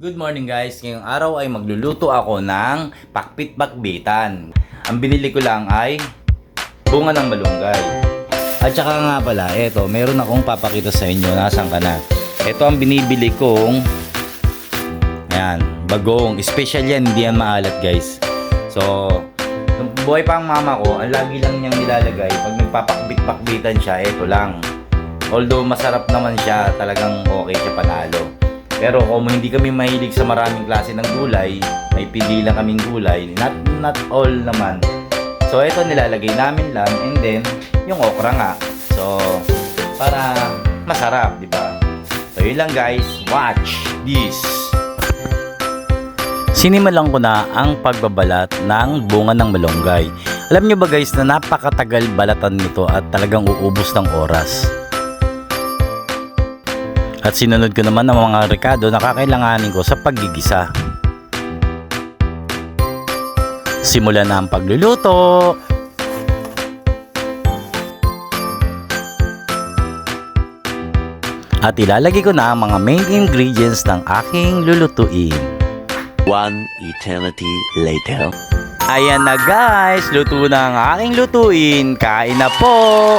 Good morning guys, ngayong araw ay magluluto ako ng pakpit-bakbitan. Ang binili ko lang ay bunga ng malunggay. At saka nga pala, eto, meron akong papakita sa inyo. Nasaan ka na? Ito ang binibili kong ayan, bagong. Special yan, hindi yan maalat guys. So, nung buhay pa ang mama ko, ang lagi lang niyang nilalagay pag nagpapakbit-bakbitan siya, eto lang. Although masarap naman siya, talagang okay siya, panalo. Pero kung hindi kami mahilig sa maraming klase ng gulay, may pili lang kaming gulay, not all naman. So ito nilalagay namin lang, and then yung okra nga. So para masarap, di ba? So yun lang guys, watch this. Sinimulan ko na ang pagbabalat ng bunga ng malunggay. Alam nyo ba guys na napakatagal balatan nito at talagang uubos ng oras. At sinunod ko naman ang mga rekado na kakailanganin ko sa paggigisa. Simulan na ang pagluluto. At ilalagay ko na ang mga main ingredients ng aking lulutuin. One eternity later. Ayan na guys, luto na ang aking lutuin. Kain na po!